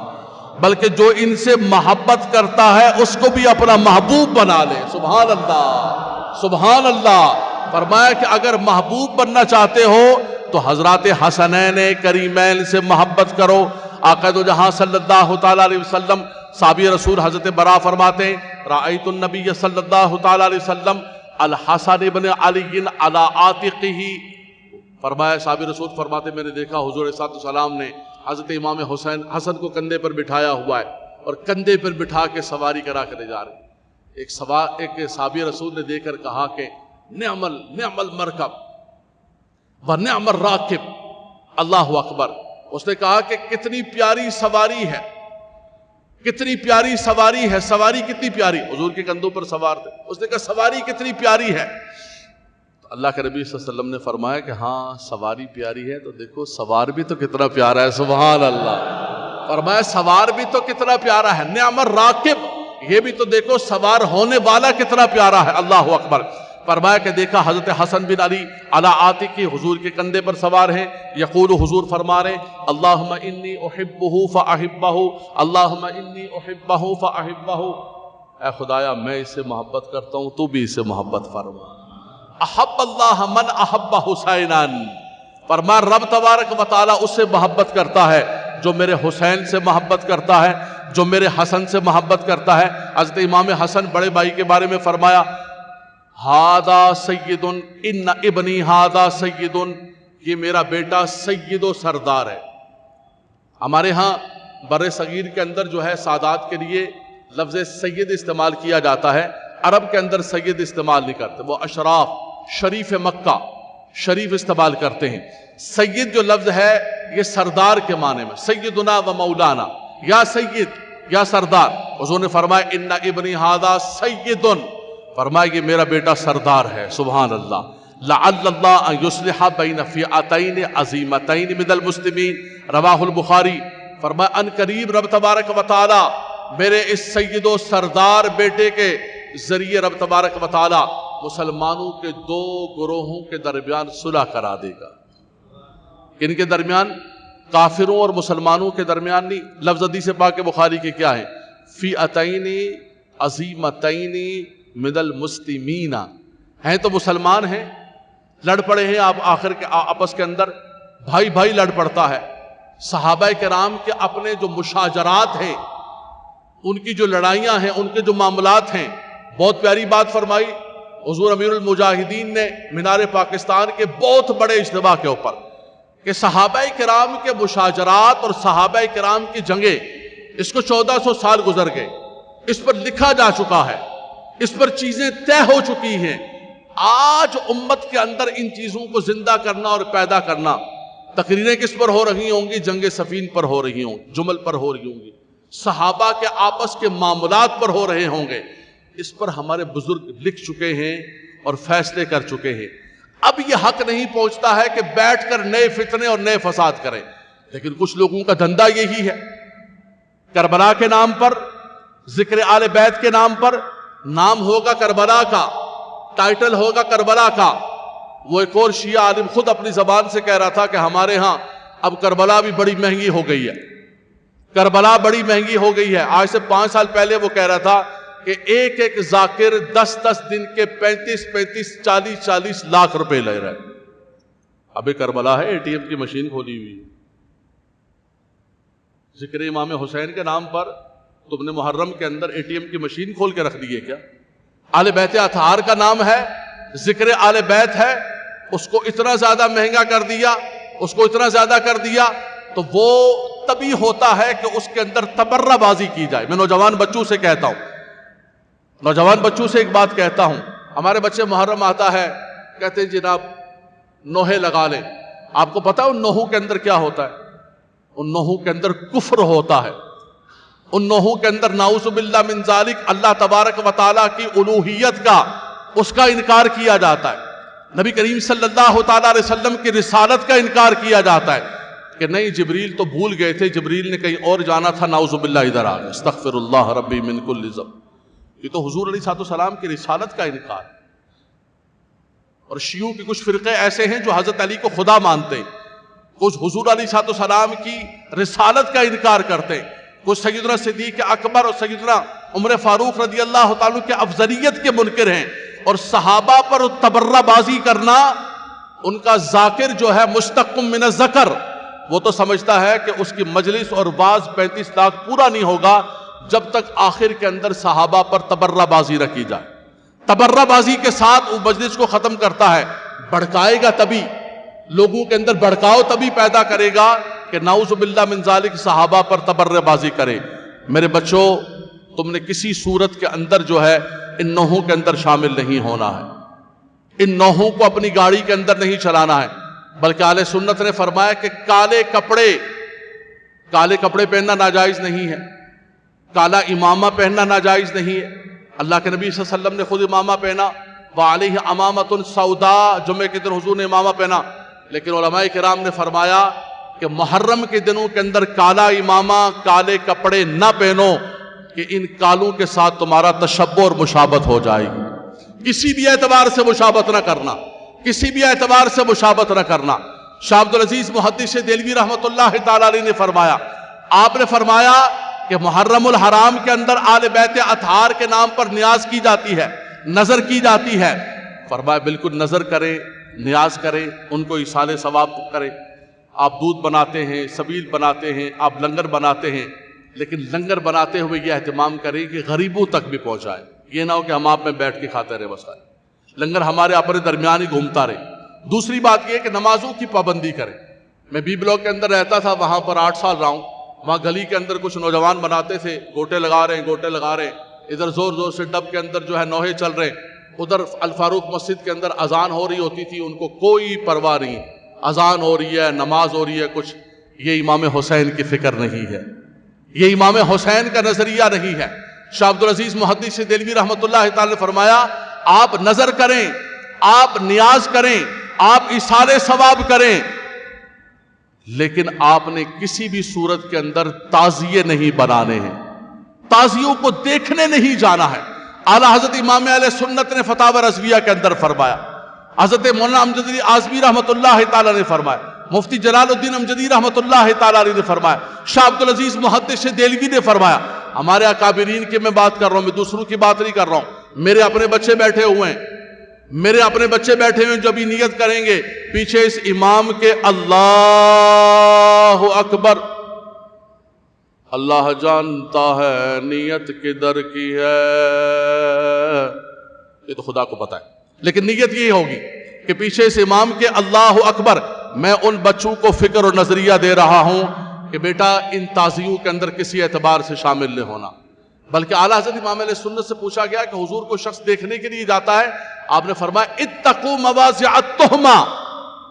بلکہ جو ان سے محبت کرتا ہے اس کو بھی اپنا محبوب بنا لے. سبحان اللہ، سبحان اللہ. فرمایا کہ اگر محبوب بننا چاہتے ہو تو حضرات حسنین کریمین سے محبت کرو. آقا دو جہاں صلی اللہ تعالیٰ علیہ وسلم صحابی رسول حضرت برا فرماتے ہیں رأیت النبی صلی اللہ تعالیٰ علیہ وسلم الحسن بن علی علی عاتقہ، فرمایا صحابی رسول فرماتے میں نے دیکھا حضور صلی اللہ علیہ وسلم نے حضرت امام حسین حسن کو کندھے پر بٹھایا ہوا ہے اور کندھے پر بٹھا کے سواری کرا کے لے جا رہے ہیں۔ ایک صحابی رسول نے دیکھ کر کہا کہ نعم المرکب و نعم الراکب، اللہ اکبر۔ اس نے کہا کہ کتنی پیاری سواری ہے، کتنی پیاری سواری ہے، سواری کتنی پیاری، حضور کے کندھوں پر سوار تھے، اس نے کہا سواری کتنی پیاری ہے۔ تو اللہ کے نبی صلی اللہ علیہ وسلم نے فرمایا کہ ہاں سواری پیاری ہے تو دیکھو سوار بھی تو کتنا پیارا ہے، سبحان اللہ۔ فرمایا سوار بھی تو کتنا پیارا ہے، نعم الراکب، یہ بھی تو دیکھو سوار ہونے والا کتنا پیارا ہے، اللہ اکبر۔ فرمایا کہ دیکھا حضرت حسن بن علی علی عاتقہ حضور کے کندھے پر سوار ہیں، یقول حضور فرما رہے اللہم انی احبہ فاحبہ، اللہم انی احبہ فاحبہ، اے خدایا میں اس سے محبت کرتا ہوں تو بھی اس سے محبت فرما۔ احب اللہ من احب حسینا، فرمایا رب تبارک و تعالی اس سے محبت کرتا ہے جو میرے حسین سے محبت کرتا ہے، جو میرے حسن سے محبت کرتا ہے۔ حضرت امام حسن بڑے بھائی کے بارے میں فرمایا ہاذا سید ان ابنی ہاذا سید، یہ میرا بیٹا سید و سردار ہے۔ ہمارے ہاں بر صغیر کے اندر جو ہے سادات کے لیے لفظ سید استعمال کیا جاتا ہے، عرب کے اندر سید استعمال نہیں کرتے، وہ اشراف شریف مکہ شریف استعمال کرتے ہیں۔ سید جو لفظ ہے یہ سردار کے معنی میں، سیدنا و مولانا، یا سید یا سردار۔ حضور نے فرمایا ان ابنی ھذا سید، فرمایا یہ میرا بیٹا سردار ہے، سبحان اللہ۔ لعل اللہ ان یصلح بین فئتین عظیمتین من المسلمین، رواہ البخاری۔ فرمایا ان قریب رب تبارک و تعالی میرے اس سید و سردار بیٹے کے ذریعے رب تبارک و تعالی مسلمانوں کے دو گروہوں کے درمیان صلح کرا دے گا۔ ان کے درمیان کافروں اور مسلمانوں کے درمیان نہیں، لفظ حدیث پاک بخاری کے کیا ہے فئتین عظیمتین من المسلمین، ہیں تو مسلمان ہیں، لڑ پڑے ہیں آپ آخر کے آپس کے اندر، بھائی بھائی لڑ پڑتا ہے۔ صحابہ کرام کے اپنے جو مشاجرات ہیں، ان کی جو لڑائیاں ہیں، ان کے جو معاملات ہیں، بہت پیاری بات فرمائی حضور امیر المجاہدین نے مینار پاکستان کے بہت بڑے اجتماع کے اوپر کہ صحابہ کرام کے مشاجرات اور صحابہ کرام کی جنگیں، اس کو 1400 سال گزر گئے، اس پر لکھا جا چکا ہے، اس پر چیزیں طے ہو چکی ہیں۔ آج امت کے اندر ان چیزوں کو زندہ کرنا اور پیدا کرنا، تقریریں کس پر ہو رہی ہوں گی؟ جنگ صفین پر ہو رہی ہوں، جمل پر ہو رہی ہوں گی، صحابہ کے آپس کے معاملات پر ہو رہے ہوں گے، اس پر ہمارے بزرگ لکھ چکے ہیں اور فیصلے کر چکے ہیں۔ اب یہ حق نہیں پہنچتا ہے کہ بیٹھ کر نئے فتنے اور نئے فساد کریں، لیکن کچھ لوگوں کا دھندا یہی ہے، کربلا کے نام پر، ذکر آل بیت کے نام پر، نام ہوگا کربلا کا، ٹائٹل ہوگا کربلا کا۔ وہ ایک اور شیعہ عالم خود اپنی زبان سے کہہ رہا تھا کہ ہمارے ہاں اب کربلا بھی بڑی مہنگی ہو گئی ہے، کربلا بڑی مہنگی ہو گئی ہے۔ آج سے 5 سال پہلے وہ کہہ رہا تھا کہ ایک ایک ذاکر 10 دن کے 35 40 لاکھ روپے لے رہا ہے۔ اب ایک کربلا ہے، ATM کی مشین کھولی ہوئی ہے، ذکر امام حسین کے نام پر تم نے محرم کے اندر ATM کی مشین کھول کے رکھ دی ہے کیا؟ آل بیت اطہار کا نام ہے، ذکر آل بیت ہے، اس کو اتنا زیادہ مہنگا کر دیا، اس کو اتنا زیادہ کر دیا، تو وہ تبھی ہوتا ہے کہ اس کے اندر تبرہ بازی کی جائے۔ میں نوجوان بچوں سے کہتا ہوں، نوجوان بچوں سے ایک بات کہتا ہوں، ہمارے بچے محرم آتا ہے کہتے ہیں جناب نوحے لگا لیں۔ آپ کو پتا ہے ان نوحوں کے اندر کیا ہوتا ہے؟ ان نوحوں کے اندر کفر ہوتا ہے، ان نوحوں کے اندر نعوذ باللہ من ذالک اللہ تبارک و تعالیٰ کی الوہیت کا، اس کا انکار کیا جاتا ہے، نبی کریم صلی اللہ تعالیٰ علیہ وسلم کی رسالت کا انکار کیا جاتا ہے کہ نہیں جبریل تو بھول گئے تھے، جبریل نے کہیں اور جانا تھا، نعوذ باللہ ادھر آ گئے، استغفر اللہ ربی من کل ذنب۔ یہ تو حضور علیہ السلام کی رسالت کا انکار۔ اور شیعوں کے کچھ فرقے ایسے ہیں جو حضرت علی کو خدا مانتے ہیں، کچھ حضور علیہ السلام کی رسالت کا انکار کرتے ہیں، کچھ سیدنا صدیق اکبر اور سیدنا عمر فاروق رضی اللہ تعالیٰ کے افضلیت کے منکر ہیں، اور صحابہ پر تبرہ بازی کرنا، ان کا ذاکر جو ہے مشتق من الذکر، وہ تو سمجھتا ہے کہ اس کی مجلس اور واعظ 35 لاکھ پورا نہیں ہوگا جب تک آخر کے اندر صحابہ پر تبرہ بازی نہ کی جائے. تبرہ بازی کے ساتھ وہ مجلس کو ختم کرتا ہے. بھڑکائے گا تبھی، لوگوں کے اندر بھڑکاؤ تبھی پیدا کرے گا کہ نعوذ باللہ من ذالک صحابہ پر تبرہ بازی کرے. میرے بچوں، تم نے کسی صورت کے اندر جو ہے ان نوحوں کے اندر شامل نہیں ہونا ہے. ان نوحوں کو اپنی گاڑی کے اندر نہیں چلانا ہے، بلکہ اہل سنت نے فرمایا کہ کالے کپڑے پہننا ناجائز نہیں ہے، کالا امامہ پہننا ناجائز نہیں ہے. اللہ کے نبی صلی اللہ علیہ وسلم نے خود امامہ پہنا، وعلیہ امامۃ سوداء، جمعے کے دن حضور نے امامہ پہنا. لیکن علماء کرام نے فرمایا کہ محرم کے دنوں کے اندر کالا امامہ، کالے کپڑے نہ پہنو کہ ان کالوں کے ساتھ تمہارا تشبہ اور مشابہت ہو جائے گی. کسی بھی اعتبار سے مشابہت نہ کرنا، کسی بھی اعتبار سے مشابہت نہ کرنا. شاہ عبد العزیز محدث دہلوی رحمۃ اللہ تعالی علیہ نے فرمایا، آپ نے فرمایا کہ محرم الحرام کے اندر آل بیت اطہار کے نام پر نیاز کی جاتی ہے، نظر کی جاتی ہے. فرمایا بالکل نظر کریں، نیاز کریں، ان کو ایصال ثواب کریں. آپ دودھ بناتے ہیں، سبیل بناتے ہیں، آپ لنگر بناتے ہیں، لیکن لنگر بناتے ہوئے یہ اہتمام کریں کہ غریبوں تک بھی پہنچائے. یہ نہ ہو کہ ہم آپ میں بیٹھ کے کھاتے رہے بس. لنگر ہمارے اپنے درمیان ہی گھومتا رہے. دوسری بات یہ کہ نمازوں کی پابندی کریں. میں بی بلاک کے اندر رہتا تھا، وہاں پر 8 سال رہا ہوں. وہاں گلی کے اندر کچھ نوجوان بناتے تھے، گوٹے لگا رہے ہیں، ادھر زور زور سے ڈب کے اندر جو ہے نوحے چل رہے ہیں، ادھر الفاروق مسجد کے اندر اذان ہو رہی ہوتی تھی، ان کو کوئی پرواہ نہیں. اذان ہو رہی ہے، نماز ہو رہی ہے، کچھ. یہ امام حسین کی فکر نہیں ہے، یہ امام حسین کا نظریہ نہیں ہے. شاہ عبد العزیز محدث دہلوی رحمۃ اللہ تعالی نے فرمایا، آپ نظر کریں، آپ نیاز کریں، آپ ایصال ثواب کریں، لیکن آپ نے کسی بھی صورت کے اندر تعزیے نہیں بنانے ہیں، تعزیوں کو دیکھنے نہیں جانا ہے. اعلیٰ حضرت امام اہل سنت نے فتاوی رضویہ کے اندر فرمایا، حضرت مولانا امجد علی اعظمی رحمۃ اللہ تعالی نے فرمایا، مفتی جلال الدین امجدی رحمۃ اللہ تعالی علیہ نے فرمایا، شاہ عبد العزیز محدث دہلوی نے فرمایا. ہمارے اکابرین کی میں بات کر رہا ہوں، میں دوسروں کی بات نہیں کر رہا ہوں. میرے اپنے بچے بیٹھے ہوئے ہیں، جو بھی نیت کریں گے پیچھے اس امام کے اللہ اکبر، اللہ جانتا ہے نیت کدھر کی ہے، یہ تو خدا کو پتا ہے. لیکن نیت یہ ہوگی کہ پیچھے اس امام کے اللہ اکبر. میں ان بچوں کو فکر اور نظریہ دے رہا ہوں کہ بیٹا ان تعزیوں کے اندر کسی اعتبار سے شامل نہیں ہونا. بلکہ اعلیٰ حضرت امام علیہ سنت سے پوچھا گیا کہ حضور کو شخص دیکھنے کے لیے جاتا ہے، آپ نے فرمایا اتقوا مواضع التہمہ،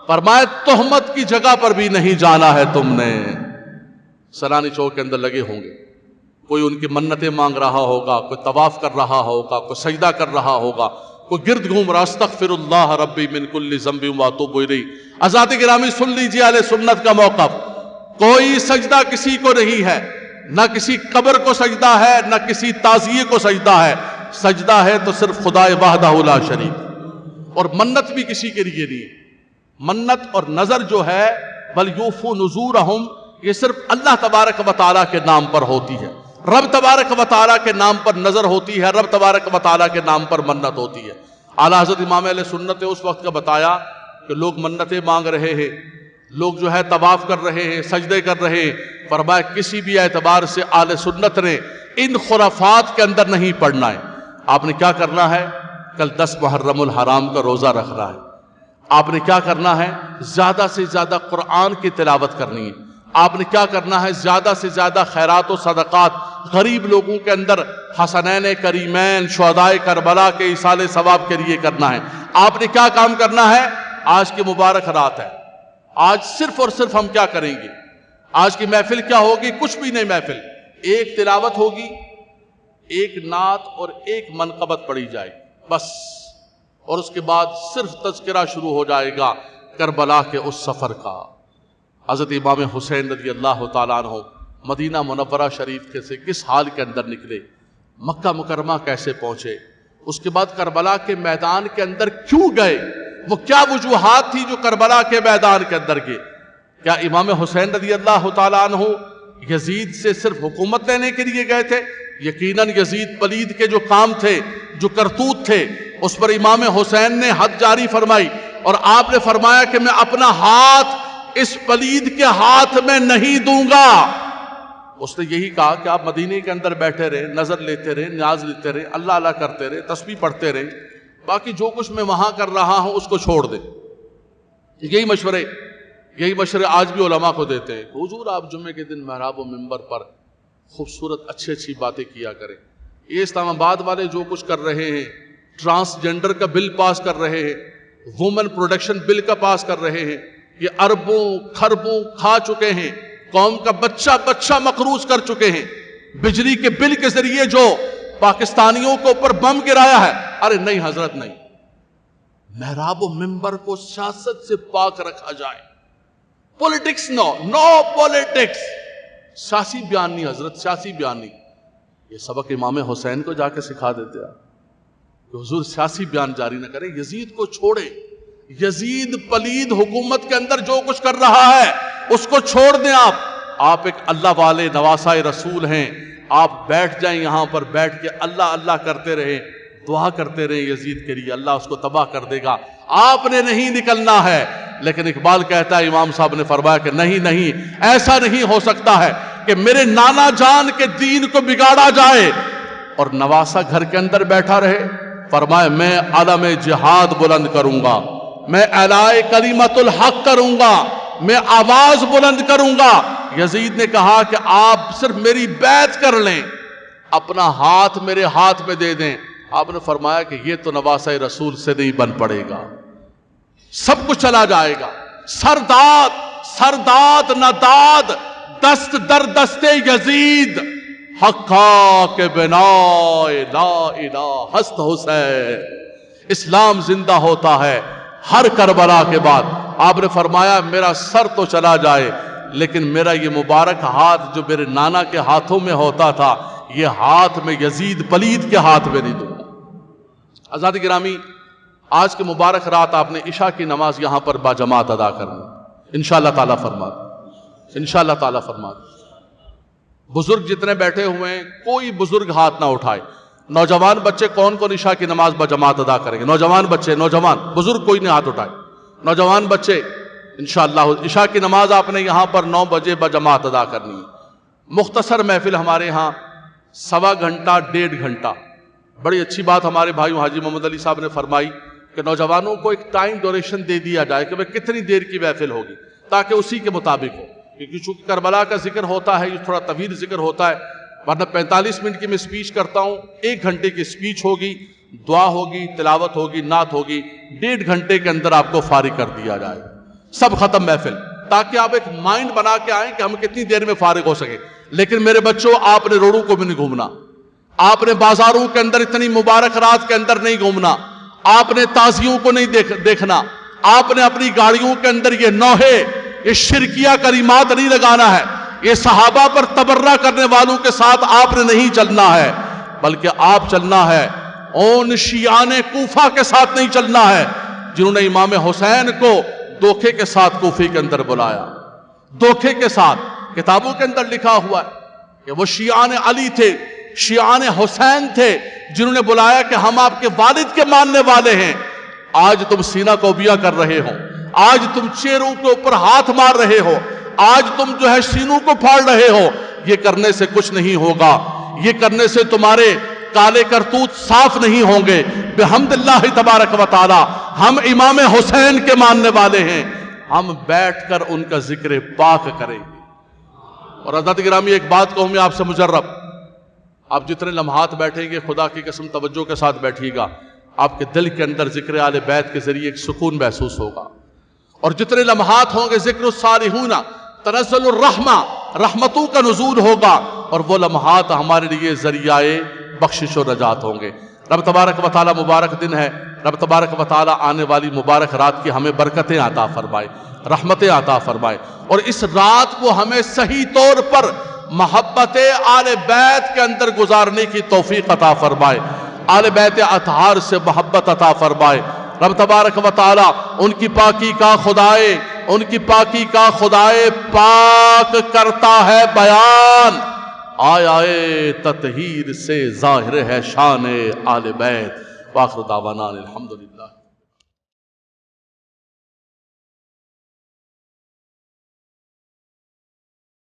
فرمایا تہمت کی جگہ پر بھی نہیں جانا ہے تم نے. سرانی چوک کے اندر لگے ہوں گے، کوئی ان کی منتیں مانگ رہا ہوگا، کوئی طواف کر رہا ہوگا، کوئی سجدہ کر رہا ہوگا، کوئی گرد گھوم رہا، استغفر اللہ ربی من کل ذنب واتوب الیہ. حضرات گرامی سن لیجیے اہل سنت کا موقف، کوئی سجدہ کسی کو نہیں ہے، نہ کسی قبر کو سجدہ ہے، نہ کسی تعزیے کو سجدہ ہے. سجدہ ہے تو صرف خدا وحدہ لا شریک. اور منت بھی کسی کے لیے نہیں. منت اور نظر جو ہے بل یوفو نذورہم، یہ صرف اللہ تبارک و تعالیٰ کے نام پر ہوتی ہے. رب تبارک و تعالیٰ کے نام پر نظر ہوتی ہے، رب تبارک و تعالیٰ کے نام پر منت ہوتی ہے. اعلیٰ حضرت امام اہل سنت نے اس وقت کا بتایا کہ لوگ منتیں مانگ رہے ہیں، لوگ جو ہے طواف کر رہے ہیں، سجدے کر رہے ہیں. فرمایا کسی بھی اعتبار سے اہل سنت نے ان خرافات کے اندر نہیں پڑنا ہے. آپ نے کیا کرنا ہے؟ کل 10 محرم الحرام کا روزہ رکھنا ہے. آپ نے کیا کرنا ہے؟ زیادہ سے زیادہ قرآن کی تلاوت کرنی ہے. آپ نے کیا کرنا ہے؟ زیادہ سے زیادہ خیرات و صدقات غریب لوگوں کے اندر حسنین کریمین شہدائے کربلا کے ایصال ثواب کے لیے کرنا ہے. آپ نے کیا کام کرنا ہے؟ آج کی مبارک رات ہے، آج صرف اور صرف ہم کیا کریں گے؟ آج کی محفل کیا ہوگی؟ کچھ بھی نہیں محفل. ایک تلاوت ہوگی، ایک نعت اور ایک منقبت پڑھی جائے بس. اور اس کے بعد صرف تذکرہ شروع ہو جائے گا کربلا کے اس سفر کا. حضرت امام حسین رضی اللہ تعالیٰ عنہ مدینہ منورہ شریف سے کس حال کے اندر نکلے، مکہ مکرمہ کیسے پہنچے، اس کے بعد کربلا کے میدان کے اندر کیوں گئے، وہ کیا وجوہات تھی جو کربلا کے میدان کے اندر گئے. کیا امام حسین رضی اللہ تعالیٰ عنہ یزید سے صرف حکومت لینے کے لیے گئے تھے؟ یقیناً یزید پلید کے جو کام تھے، جو کرتوت تھے، اس پر امام حسین نے حد جاری فرمائی اور آپ نے فرمایا کہ میں اپنا ہاتھ اس پلید کے ہاتھ میں نہیں دوں گا۔ اس نے یہی کہا کہ آپ مدینے کے اندر بیٹھے رہے، نظر لیتے رہے، نیاز لیتے رہے، اللہ اللہ کرتے رہے، تسبیح پڑھتے رہے، باقی جو کچھ میں وہاں کر رہا ہوں اس کو چھوڑ دیں۔ یہی مشورے آج بھی علماء کو دیتے ہیں۔ حضور آپ جمعے کے دن محراب و منبر پر خوبصورت اچھی باتیں کیا کریں۔ یہ اسلام آباد والے جو کچھ کر رہے ہیں، ٹرانسجنڈر کا بل پاس کر رہے ہیں، وومن پروٹیکشن بل کا پاس کر رہے ہیں، یہ اربوں خربوں کھا چکے ہیں، قوم کا بچہ مقروض کر چکے ہیں، بجلی کے بل کے ذریعے جو پاکستانیوں کو اوپر بم گرایا ہے۔ ارے نہیں حضرت نہیں، محراب و منبر کو سیاست سے پاک رکھا جائے۔ پولیٹکس نو پولیٹکس، سیاسی بیان نہیں حضرت، سیاسی بیان نہیں۔ یہ سبق امام حسین کو جا کے سکھا دیتے ہیں کہ حضور سیاسی بیان جاری نہ کریں، یزید کو چھوڑیں۔ یزید پلید حکومت کے اندر جو کچھ کر رہا ہے اس کو چھوڑ دیں۔ آپ ایک اللہ والے نواسائے رسول ہیں، آپ بیٹھ جائیں یہاں پر، بیٹھ کے اللہ اللہ کرتے رہیں، دعا کرتے رہیں یزید کے لیے، اللہ اس کو تباہ کر دے گا۔ آپ نے نہیں نکلنا ہے۔ لیکن اقبال کہتا ہے، امام صاحب نے فرمایا کہ نہیں، ایسا نہیں ہو سکتا ہے کہ میرے نانا جان کے دین کو بگاڑا جائے اور نواسا گھر کے اندر بیٹھا رہے۔ فرمایا میں علم جہاد بلند کروں گا، میں اعلاء کلمت الحق کروں گا، میں آواز بلند کروں گا۔ یزید نے کہا کہ آپ صرف میری بیعت کر لیں، اپنا ہاتھ میرے ہاتھ میں دے دیں۔ آپ نے فرمایا کہ یہ تو نواسہ رسول سے نہیں بن پڑے گا، سب کچھ چلا جائے گا۔ سرداد نداد، دست در دست یزید، حقا کے بنا لا الہ ہست حسین۔ اسلام زندہ ہوتا ہے ہر کربلا کے بعد۔ آپ نے فرمایا میرا سر تو چلا جائے لیکن میرا یہ مبارک ہاتھ جو میرے نانا کے ہاتھوں میں ہوتا تھا، یہ ہاتھ میں یزید پلید کے ہاتھ میں نہیں دوں گا۔ حضرات گرامی، آج کے مبارک رات آپ نے عشاء کی نماز یہاں پر باجماعت ادا کرنی، انشاءاللہ تعالیٰ فرما دیں۔ بزرگ جتنے بیٹھے ہوئے ہیں کوئی بزرگ ہاتھ نہ اٹھائے۔ نوجوان بچے کون عشاء کی نماز باجماعت ادا کریں گے؟ نوجوان بزرگ کوئی نہیں ہاتھ اٹھائے۔ نوجوان بچے انشاءاللہ عشاء کی نماز آپ نے یہاں پر 9 بجے باجماعت ادا کرنی ہے۔ مختصر محفل ہمارے ہاں 1.25 گھنٹہ 1.5 گھنٹہ۔ بڑی اچھی بات ہمارے بھائی حاجی محمد علی صاحب نے فرمائی کہ نوجوانوں کو ایک ٹائم ڈیوریشن دے دیا جائے کہ کتنی دیر کی محفل ہوگی، تاکہ اسی کے مطابق ہو۔ کیونکہ چونکہ کربلا کا ذکر ہوتا ہے، یہ تھوڑا طویل ذکر ہوتا ہے، ورنہ 45 منٹ کی میں سپیچ کرتا ہوں، 1 گھنٹے کی سپیچ ہوگی، دعا ہوگی، تلاوت ہوگی، نعت ہوگی، 1.5 گھنٹے کے اندر آپ کو فارغ کر دیا جائے، سب ختم محفل، تاکہ آپ ایک مائنڈ بنا کے آئیں کہ ہم کتنی دیر میں فارغ ہو سکے۔ لیکن میرے بچوں، آپ نے روڈوں کو بھی نہیں گھومنا، آپ نے بازاروں کے اندر اتنی مبارک رات کے اندر نہیں گھومنا، آپ نے تازیوں کو نہیں دیکھنا، آپ نے اپنی گاڑیوں کے اندر یہ نوحے، یہ شرکیہ کلمات نہیں لگانا ہے، یہ صحابہ پر تبرہ کرنے والوں کے ساتھ آپ نے نہیں چلنا ہے، بلکہ آپ چلنا ہے اون شیعان کوفہ کے ساتھ نہیں چلنا ہے، جنہوں نے امام حسین کو دھوکے کے ساتھ کوفے کے اندر بلایا، دھوکے کے ساتھ۔ کتابوں کے اندر لکھا ہوا ہے کہ وہ شیعان علی تھے، شیعان حسین تھے، جنہوں نے بلایا کہ ہم آپ کے والد کے ماننے والے ہیں۔ آج تم سینہ کوبیاں کر رہے ہو، آج تم چہروں کے اوپر ہاتھ مار رہے ہو، آج تم جو ہے سینوں کو پھاڑ رہے ہو، یہ کرنے سے کچھ نہیں ہوگا، یہ کرنے سے تمہارے کالے کرتوت صاف نہیں ہوں گے۔ بحمد اللہ تبارک و تعالی ہم امام حسین کے ماننے والے ہیں، ہم بیٹھ کر ان کا ذکر پاک کریں گے۔ اور حضرات گرامی، ایک بات کہوں میں آپ سے مجرب، آپ جتنے لمحات بیٹھیں گے خدا کی قسم توجہ کے ساتھ بیٹھیے گا، آپ کے دل کے اندر ذکر آل بیت کے ذریعے ایک سکون محسوس ہوگا، اور جتنے لمحات ہوں گے ذکر الصالحون تنزل الرحمہ، رحمتوں کا نزول ہوگا، اور وہ لمحات ہمارے لیے ذریعہ بخشش و نجات ہوں گے۔ رب تبارک و تعالی مبارک دن ہے، رب تبارک و تعالی آنے والی مبارک رات کی ہمیں برکتیں عطا فرمائے، رحمتیں عطا فرمائے، اور اس رات کو ہمیں صحیح طور پر محبت آل بیت کے اندر گزارنے کی توفیق عطا فرمائے، آل بیت اطہار سے محبت عطا فرمائے۔ رب تبارک و تعالی ان کی پاکی کا خدائے، ان کی پاکی کا خدائے پاک کرتا ہے بیان، آیا تطہیر سے ظاہر ہے شان آل بیت۔ وآخر دعوانا الحمدللہ۔